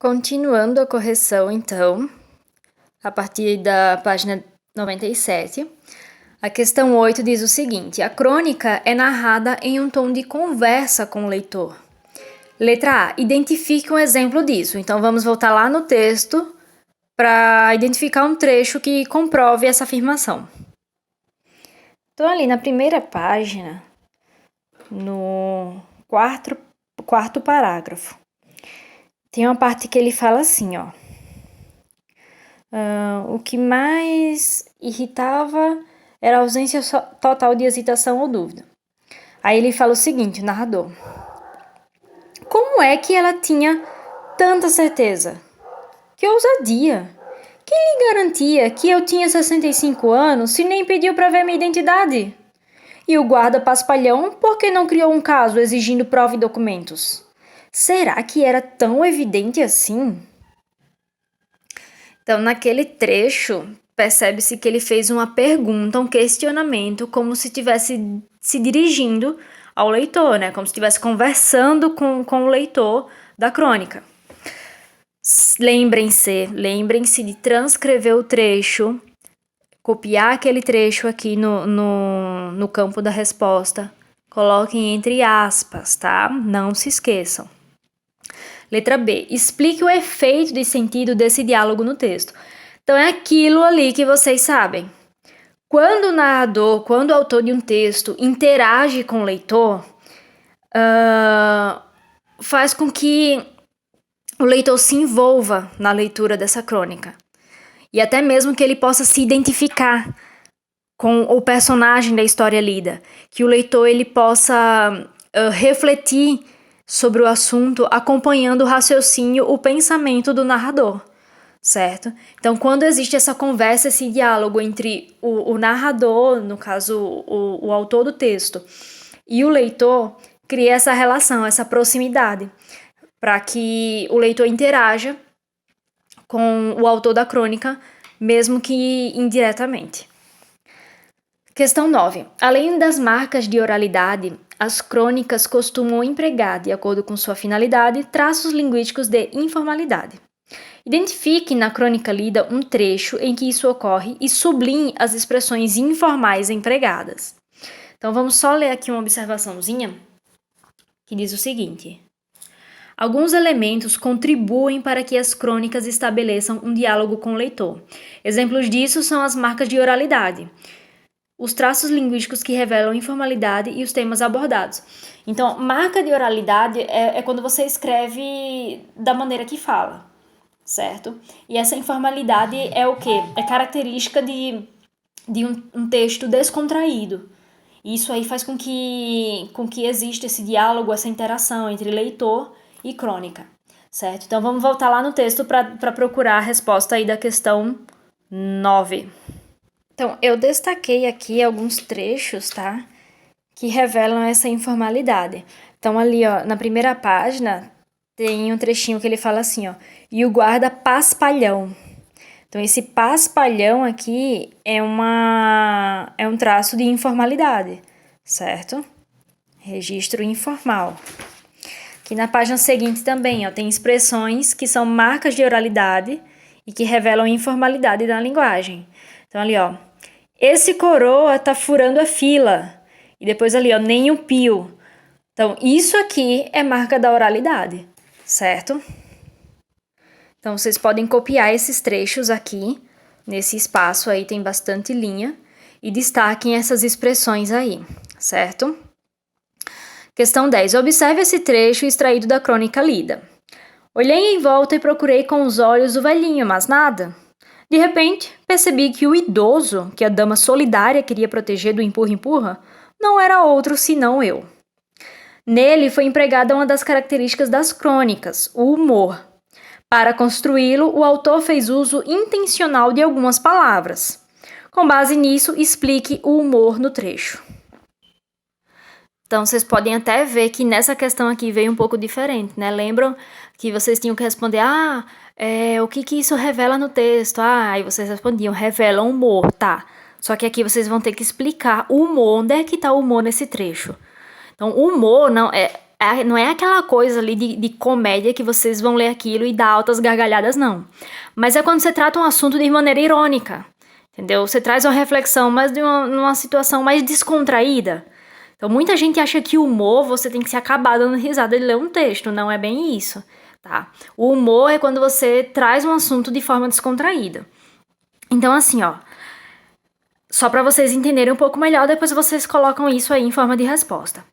Continuando a correção, então, a partir da página 97, a questão 8 diz o seguinte: a crônica é narrada em um tom de conversa com o leitor. Letra A, identifique um exemplo disso. Então, vamos voltar lá no texto para identificar um trecho que comprove essa afirmação. Então, ali na primeira página, no quarto parágrafo, tem uma parte que ele fala assim, ó. O que mais irritava era a ausência total de hesitação ou dúvida. Aí ele fala o seguinte, o narrador. Como é que ela tinha tanta certeza? Que ousadia! Quem lhe garantia que eu tinha 65 anos se nem pediu para ver minha identidade? E o guarda paspalhão por que não criou um caso exigindo prova e documentos? Será que era tão evidente assim? Então, naquele trecho, percebe-se que ele fez uma pergunta, um questionamento, como se estivesse se dirigindo ao leitor, né? Como se estivesse conversando com o leitor da crônica. Lembrem-se de transcrever o trecho, copiar aquele trecho aqui no campo da resposta. Coloquem entre aspas, tá? Não se esqueçam. Letra B. Explique o efeito de sentido desse diálogo no texto. Então, é aquilo ali que vocês sabem. Quando o narrador, quando o autor de um texto interage com o leitor, faz com que o leitor se envolva na leitura dessa crônica. E até mesmo que ele possa se identificar com o personagem da história lida. Que o leitor ele possa refletir sobre o assunto, acompanhando o raciocínio, o pensamento do narrador, certo? Então, quando existe essa conversa, esse diálogo entre o narrador, no caso, o autor do texto, e o leitor, cria essa relação, essa proximidade, para que o leitor interaja com o autor da crônica, mesmo que indiretamente. Questão 9. Além das marcas de oralidade, as crônicas costumam empregar, de acordo com sua finalidade, traços linguísticos de informalidade. Identifique na crônica lida um trecho em que isso ocorre e sublinhe as expressões informais empregadas. Então, vamos só ler aqui uma observaçãozinha que diz o seguinte. Alguns elementos contribuem para que as crônicas estabeleçam um diálogo com o leitor. Exemplos disso são as marcas de oralidade, os traços linguísticos que revelam informalidade e os temas abordados. Então, marca de oralidade é quando você escreve da maneira que fala, certo? E essa informalidade é o quê? É característica de um texto descontraído. Isso aí faz com que exista esse diálogo, essa interação entre leitor e crônica, certo? Então, vamos voltar lá no texto para procurar a resposta aí da questão 9. Então, eu destaquei aqui alguns trechos, tá? Que revelam essa informalidade. Então, ali, ó, na primeira página, tem um trechinho que ele fala assim, ó. E o guarda paspalhão. Então, esse paspalhão aqui é um traço de informalidade, certo? Registro informal. Aqui na página seguinte também, ó, tem expressões que são marcas de oralidade e que revelam informalidade da linguagem. Então, ali, ó. Esse coroa tá furando a fila. E depois ali, ó, nem o pio. Então, isso aqui é marca da oralidade, certo? Então, vocês podem copiar esses trechos aqui. Nesse espaço aí tem bastante linha. E destaquem essas expressões aí, certo? Questão 10. Observe esse trecho extraído da crônica lida. Olhei em volta e procurei com os olhos o velhinho, mas nada. De repente, percebi que o idoso, que a dama solidária queria proteger do empurra-empurra, não era outro senão eu. Nele foi empregada uma das características das crônicas, o humor. Para construí-lo, o autor fez uso intencional de algumas palavras. Com base nisso, explique o humor no trecho. Então, vocês podem até ver que nessa questão aqui veio um pouco diferente, né? Lembram que vocês tinham que responder, o que isso revela no texto? Aí vocês respondiam, revela humor, tá. Só que aqui vocês vão ter que explicar o humor, onde é que tá o humor nesse trecho. Então, o humor não não é aquela coisa ali de comédia que vocês vão ler aquilo e dar altas gargalhadas, não. Mas é quando você trata um assunto de maneira irônica, entendeu? Você traz uma reflexão mais de uma situação mais descontraída. Então, muita gente acha que o humor você tem que se acabar dando risada de ler um texto. Não é bem isso, tá? O humor é quando você traz um assunto de forma descontraída. Então, assim, ó, só para vocês entenderem um pouco melhor, depois vocês colocam isso aí em forma de resposta.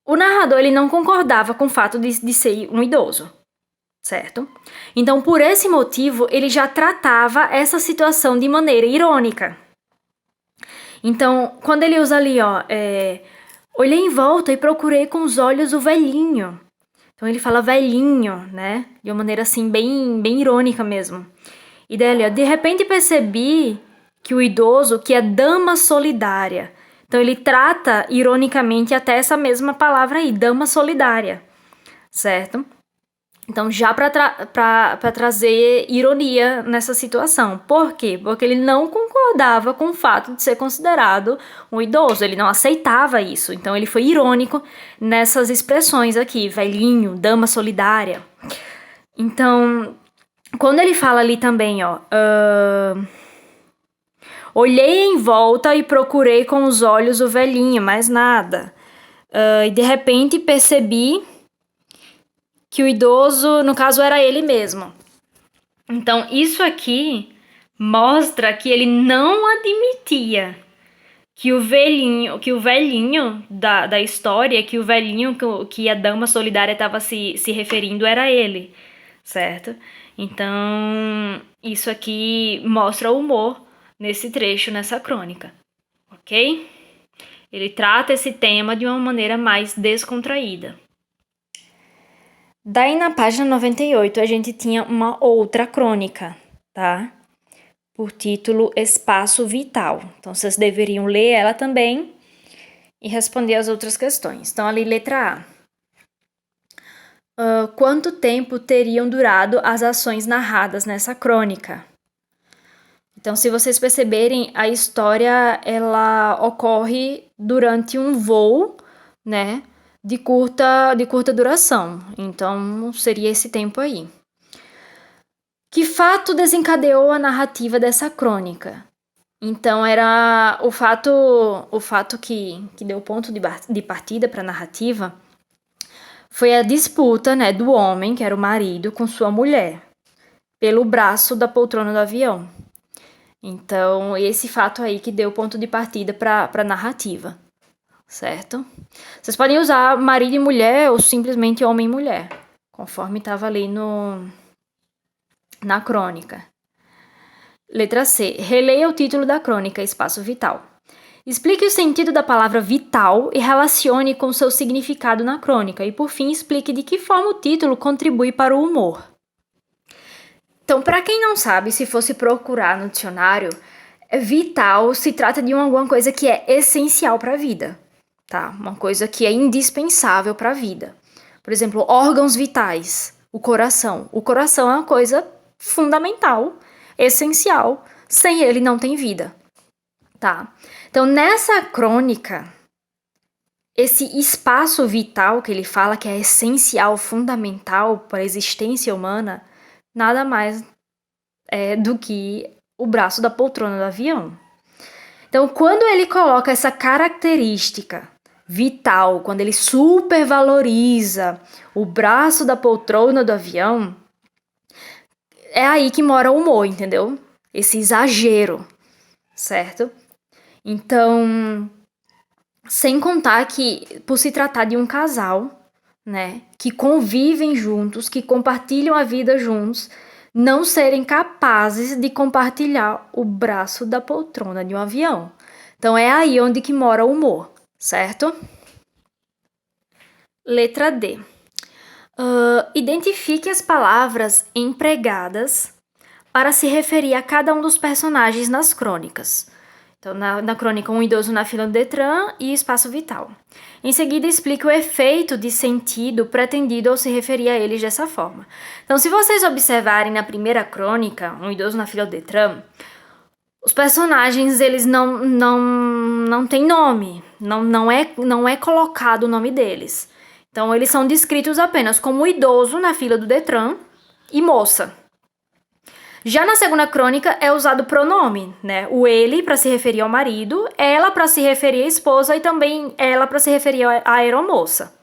O narrador, ele não concordava com o fato de ser um idoso, certo? Então, por esse motivo, ele já tratava essa situação de maneira irônica. Então, quando ele usa ali, ó, olhei em volta e procurei com os olhos o velhinho. Então, ele fala velhinho, né? De uma maneira, assim, bem irônica mesmo. E daí, ali, ó, de repente percebi que o idoso, que é dama solidária. Então, ele trata, ironicamente, até essa mesma palavra aí, dama solidária, certo? Então, já para trazer ironia nessa situação. Por quê? Porque ele não concordava com o fato de ser considerado um idoso, ele não aceitava isso. Então, ele foi irônico nessas expressões aqui, velhinho, dama solidária. Então, quando ele fala ali também, ó... olhei em volta e procurei com os olhos o velhinho, mais nada. E de repente percebi que o idoso, no caso, era ele mesmo. Então, isso aqui mostra que ele não admitia que o velhinho da história, que o velhinho que a dama solidária estava se referindo era ele, certo? Então, isso aqui mostra o humor nesse trecho, nessa crônica, ok? Ele trata esse tema de uma maneira mais descontraída. Daí na página 98 a gente tinha uma outra crônica, tá? Por título Espaço Vital. Então vocês deveriam ler ela também e responder as outras questões. Então ali letra A. Quanto tempo teriam durado as ações narradas nessa crônica? Então, se vocês perceberem, a história ela ocorre durante um voo, né, de curta duração. Então, seria esse tempo aí. Que fato desencadeou a narrativa dessa crônica? Então, era o fato que deu ponto de partida para a narrativa foi a disputa, né, do homem, que era o marido, com sua mulher, pelo braço da poltrona do avião. Então, esse fato aí que deu ponto de partida para a narrativa, certo? Vocês podem usar marido e mulher ou simplesmente homem e mulher, conforme estava ali na crônica. Letra C. Releia o título da crônica, Espaço Vital. Explique o sentido da palavra vital e relacione com seu significado na crônica. E, por fim, explique de que forma o título contribui para o humor. Então, para quem não sabe, se fosse procurar no dicionário, vital se trata de alguma coisa que é essencial para a vida, tá? Uma coisa que é indispensável para a vida. Por exemplo, órgãos vitais, o coração. O coração é uma coisa fundamental, essencial. Sem ele não tem vida, tá? Então, nessa crônica, esse espaço vital que ele fala que é essencial, fundamental para a existência humana, nada mais do que o braço da poltrona do avião. Então, quando ele coloca essa característica vital, quando ele supervaloriza o braço da poltrona do avião, é aí que mora o humor, entendeu? Esse exagero, certo? Então, sem contar que, por se tratar de um casal, né, que convivem juntos, que compartilham a vida juntos, não serem capazes de compartilhar o braço da poltrona de um avião. Então, é aí onde que mora o humor, certo? Letra D. Identifique as palavras empregadas para se referir a cada um dos personagens nas crônicas. Então, na crônica, um idoso na fila do Detran e espaço vital. Em seguida, explique o efeito de sentido pretendido ao se referir a eles dessa forma. Então, se vocês observarem na primeira crônica, um idoso na fila do Detran, os personagens, eles não têm nome, Não é colocado o nome deles. Então, eles são descritos apenas como idoso na fila do Detran e moça. Já na segunda crônica é usado o pronome, né? O ele para se referir ao marido, ela para se referir à esposa e também ela para se referir à aeromoça.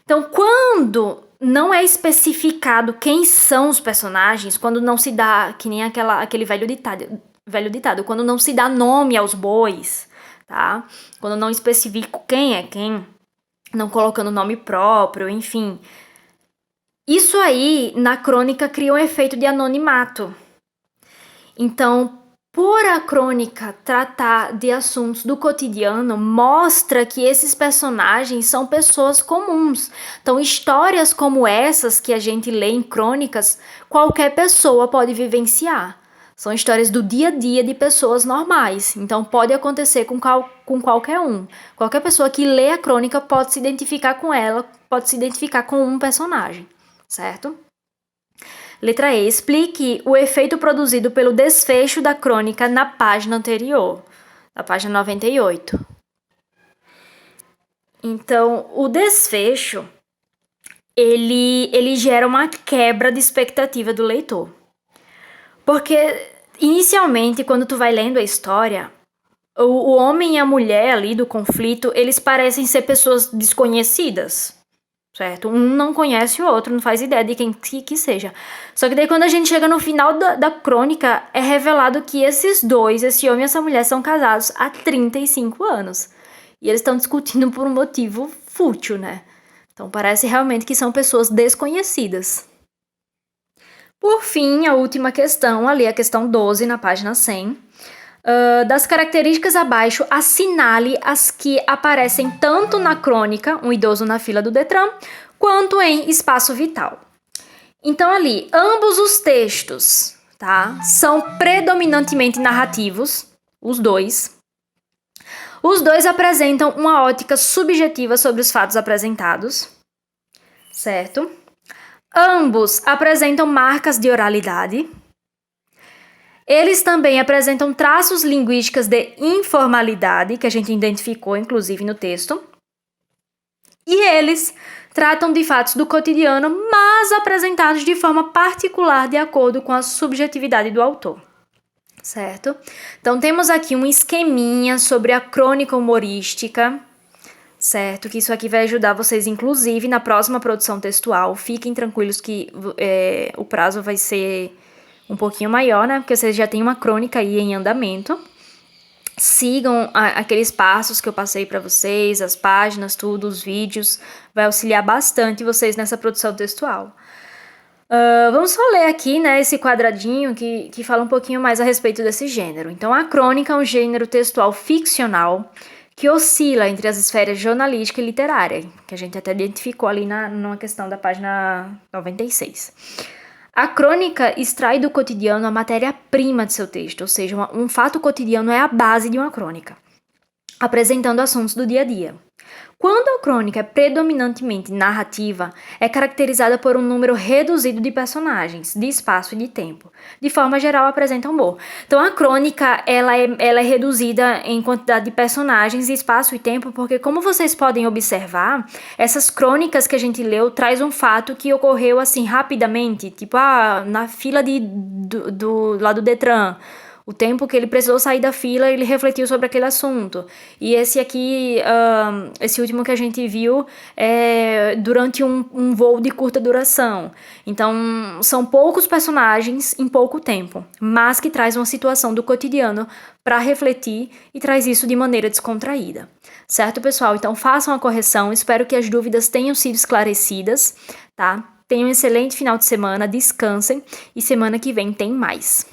Então, quando não é especificado quem são os personagens, quando não se dá, que nem aquele velho ditado, quando não se dá nome aos bois, tá? Quando não especifico quem é quem, não colocando nome próprio, enfim. Isso aí, na crônica, cria um efeito de anonimato. Então, por a crônica tratar de assuntos do cotidiano, mostra que esses personagens são pessoas comuns. Então, histórias como essas que a gente lê em crônicas, qualquer pessoa pode vivenciar. São histórias do dia a dia de pessoas normais. Então, pode acontecer com qualquer um. Qualquer pessoa que lê a crônica pode se identificar com ela, pode se identificar com um personagem, certo? Letra E. Explique o efeito produzido pelo desfecho da crônica na página anterior, na página 98. Então, o desfecho, ele gera uma quebra de expectativa do leitor. Porque, inicialmente, quando tu vai lendo a história, o homem e a mulher ali do conflito, eles parecem ser pessoas desconhecidas, certo? Um não conhece o outro, não faz ideia de quem que seja. Só que daí quando a gente chega no final da crônica, é revelado que esses dois, esse homem e essa mulher, são casados há 35 anos. E eles estão discutindo por um motivo fútil, né? Então parece realmente que são pessoas desconhecidas. Por fim, a última questão, ali a questão 12, na página 100. Das características abaixo, assinale as que aparecem tanto na crônica, um idoso na fila do Detran, quanto em Espaço Vital. Então ali, ambos os textos, tá, são predominantemente narrativos, os dois. Os dois apresentam uma ótica subjetiva sobre os fatos apresentados, certo? Ambos apresentam marcas de oralidade. Eles também apresentam traços linguísticos de informalidade, que a gente identificou, inclusive, no texto. E eles tratam de fatos do cotidiano, mas apresentados de forma particular, de acordo com a subjetividade do autor. Certo? Então, temos aqui um esqueminha sobre a crônica humorística, certo? Que isso aqui vai ajudar vocês, inclusive, na próxima produção textual. Fiquem tranquilos que o prazo vai ser um pouquinho maior, né? Porque vocês já têm uma crônica aí em andamento. Sigam aqueles passos que eu passei para vocês, as páginas, tudo, os vídeos. Vai auxiliar bastante vocês nessa produção textual. Vamos só ler aqui, né, esse quadradinho que fala um pouquinho mais a respeito desse gênero. Então, a crônica é um gênero textual ficcional que oscila entre as esferas jornalística e literária, que a gente até identificou ali numa questão da página 96. A crônica extrai do cotidiano a matéria-prima de seu texto, ou seja, um fato cotidiano é a base de uma crônica, apresentando assuntos do dia a dia. Quando a crônica é predominantemente narrativa, é caracterizada por um número reduzido de personagens, de espaço e de tempo. De forma geral, apresenta humor. Então, a crônica ela é reduzida em quantidade de personagens, espaço e tempo, porque, como vocês podem observar, essas crônicas que a gente leu traz um fato que ocorreu assim rapidamente, tipo, na fila lá do Detran. O tempo que ele precisou sair da fila, ele refletiu sobre aquele assunto. E esse aqui, esse último que a gente viu, é durante um voo de curta duração. Então, são poucos personagens em pouco tempo, mas que traz uma situação do cotidiano para refletir e traz isso de maneira descontraída. Certo, pessoal? Então, façam a correção. Espero que as dúvidas tenham sido esclarecidas, tá? Tenham um excelente final de semana, descansem e semana que vem tem mais.